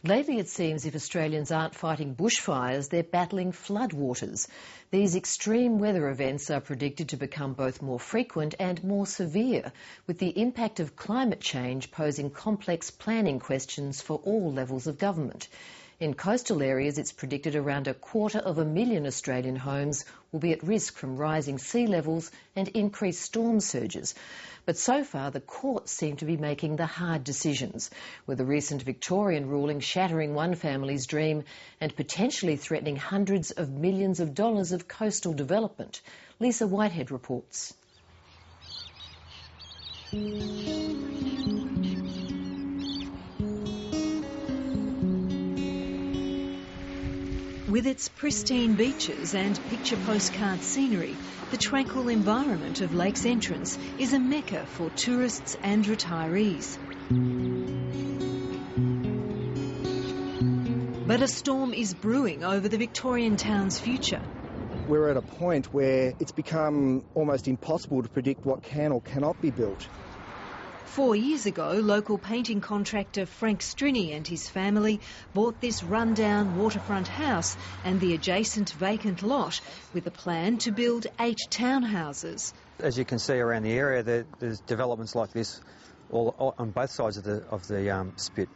Lately it seems if Australians aren't fighting bushfires, they're battling floodwaters. These extreme weather events are predicted to become both more frequent and more severe, with the impact of climate change posing complex planning questions for all levels of government. In coastal areas, it's predicted around 250,000 Australian homes will be at risk from rising sea levels and increased storm surges. But so far, the courts seem to be making the hard decisions, with a recent Victorian ruling shattering one family's dream and potentially threatening hundreds of millions of dollars of coastal development. Lisa Whitehead reports. With its pristine beaches and picture postcard scenery, the tranquil environment of Lakes Entrance is a mecca for tourists and retirees. But a storm is brewing over the Victorian town's future. We're at a point where it's become almost impossible to predict what can or cannot be built. 4 years ago, local painting contractor Frank Strinny and his family bought this rundown waterfront house and the adjacent vacant lot with a plan to build 8 townhouses. As you can see around the area, there's developments like this all on both sides of the spit.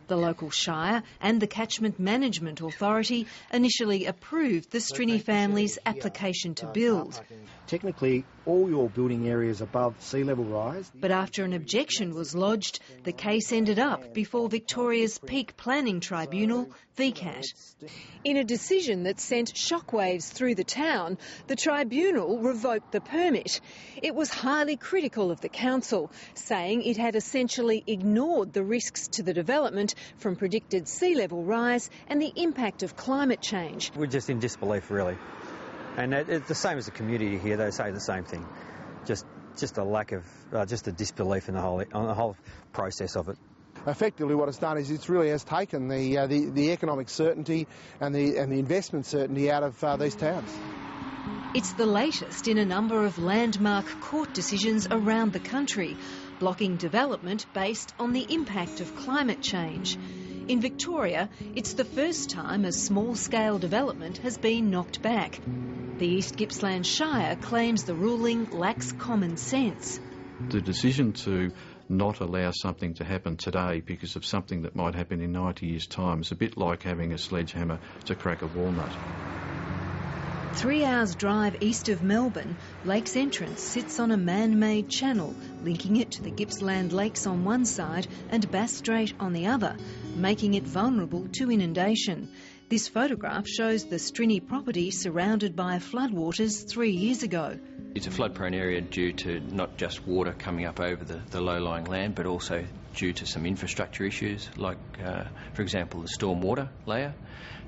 The local shire and the Catchment Management Authority initially approved the Strinny family's application to build. Technically, all your building areas above sea level rise. But after an objection was lodged, the case ended up before Victoria's Peak Planning Tribunal, VCAT. In a decision that sent shockwaves through the town, the tribunal revoked the permit. It was highly critical of the council, saying it had essentially ignored the risks to the development from predicted sea level rise and the impact of climate change. We're just in disbelief, really. And it's the same as the community here, they say the same thing. Just a lack of, just a disbelief in the whole process of it. Effectively what it's done is it really has taken the economic certainty and the investment certainty out of these towns. It's the latest in a number of landmark court decisions around the country, blocking development based on the impact of climate change. In Victoria, it's the first time a small-scale development has been knocked back. The East Gippsland Shire claims the ruling lacks common sense. The decision to not allow something to happen today because of something that might happen in 90 years' time is a bit like having a sledgehammer to crack a walnut. 3 hours' drive east of Melbourne, Lakes Entrance sits on a man-made channel linking it to the Gippsland Lakes on one side and Bass Strait on the other, making it vulnerable to inundation. This photograph shows the Strinny property surrounded by floodwaters 3 years ago. It's a flood-prone area due to not just water coming up over the low-lying land, but also due to some infrastructure issues, like, for example, the stormwater layer.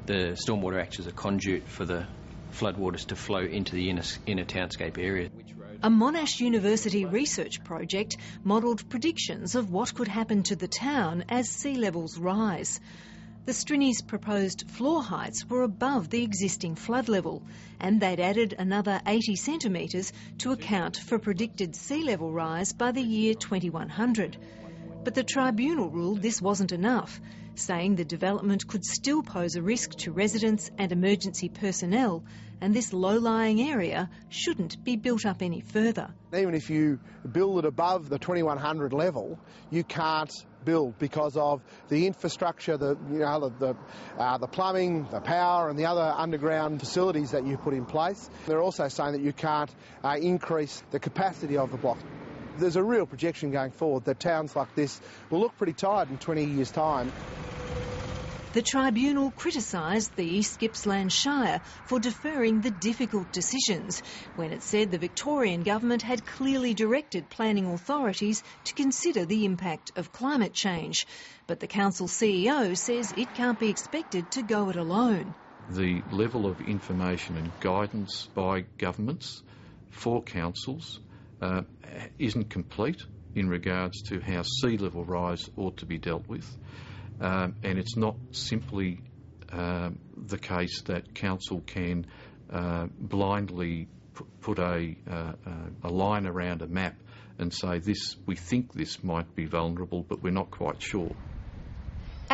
The stormwater acts as a conduit for the floodwaters to flow into the inner townscape area. A Monash University research project modelled predictions of what could happen to the town as sea levels rise. The Strinny's proposed floor heights were above the existing flood level, and they'd added another 80 centimetres to account for predicted sea level rise by the year 2100. But the tribunal ruled this wasn't enough, saying the development could still pose a risk to residents and emergency personnel, and this low-lying area shouldn't be built up any further. Even if you build it above the 2100 level, you can't build because of the infrastructure, the plumbing, the power and the other underground facilities that you put in place. They're also saying that you can't increase the capacity of the block. There's a real projection going forward that towns like this will look pretty tired in 20 years' time. The tribunal criticised the East Gippsland Shire for deferring the difficult decisions when it said the Victorian government had clearly directed planning authorities to consider the impact of climate change. But the council CEO says it can't be expected to go it alone. The level of information and guidance by governments for councils isn't complete in regards to how sea level rise ought to be dealt with. And it's not simply the case that council can blindly put a line around a map and say, we think this might be vulnerable, but we're not quite sure.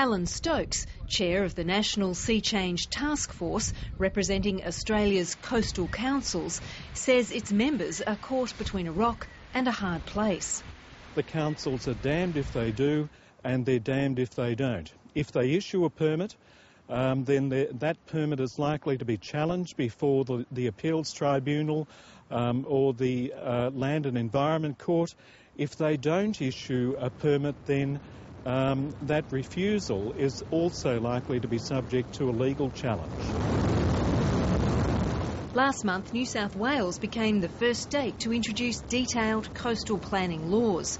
Alan Stokes, chair of the National Sea Change Task Force, representing Australia's coastal councils, says its members are caught between a rock and a hard place. The councils are damned if they do, and they're damned if they don't. If they issue a permit, then that permit is likely to be challenged before the Appeals Tribunal or the Land and Environment Court. If they don't issue a permit, then that refusal is also likely to be subject to a legal challenge. Last month, New South Wales became the first state to introduce detailed coastal planning laws.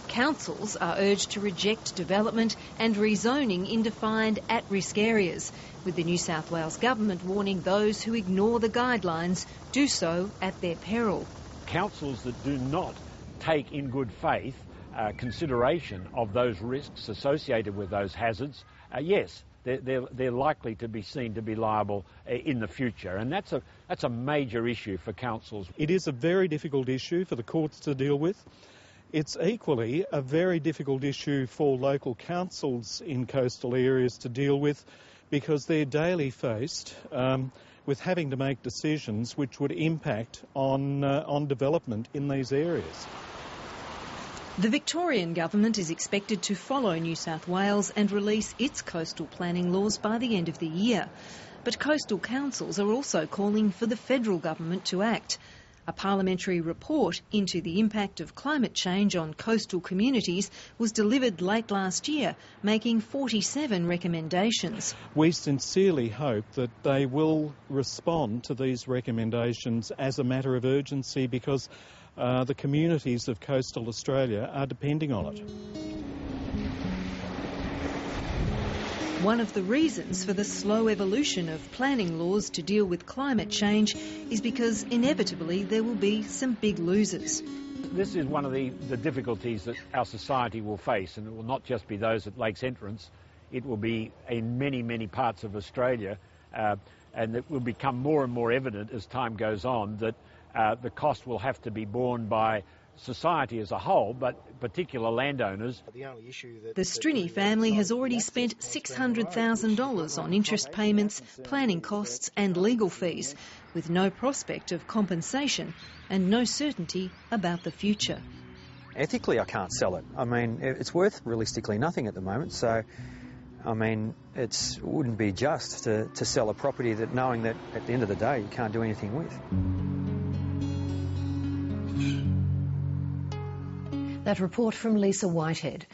Councils are urged to reject development and rezoning in defined at-risk areas, with the New South Wales government warning those who ignore the guidelines do so at their peril. Councils that do not take in good faith consideration of those risks associated with those hazards, yes, they're likely to be seen to be liable in the future, and that's a major issue for councils. It is a very difficult issue for the courts to deal with. It's equally a very difficult issue for local councils in coastal areas to deal with, because they're daily faced with having to make decisions which would impact on development in these areas. The Victorian government is expected to follow New South Wales and release its coastal planning laws by the end of the year. But coastal councils are also calling for the federal government to act. A parliamentary report into the impact of climate change on coastal communities was delivered late last year, making 47 recommendations. We sincerely hope that they will respond to these recommendations as a matter of urgency, because the communities of coastal Australia are depending on it. One of the reasons for the slow evolution of planning laws to deal with climate change is because inevitably there will be some big losers. This is one of the difficulties that our society will face, and it will not just be those at Lakes Entrance. It will be in many, many parts of Australia, and it will become more and more evident as time goes on that the cost will have to be borne by society as a whole, but particular landowners. The Strinny family has already spent $600,000 on interest payments, planning costs and legal fees, with no prospect of compensation and no certainty about the future. Ethically, I can't sell it. I mean, it's worth realistically nothing at the moment, so I mean, it wouldn't be just to sell a property that knowing that at the end of the day you can't do anything with. That report from Lisa Whitehead.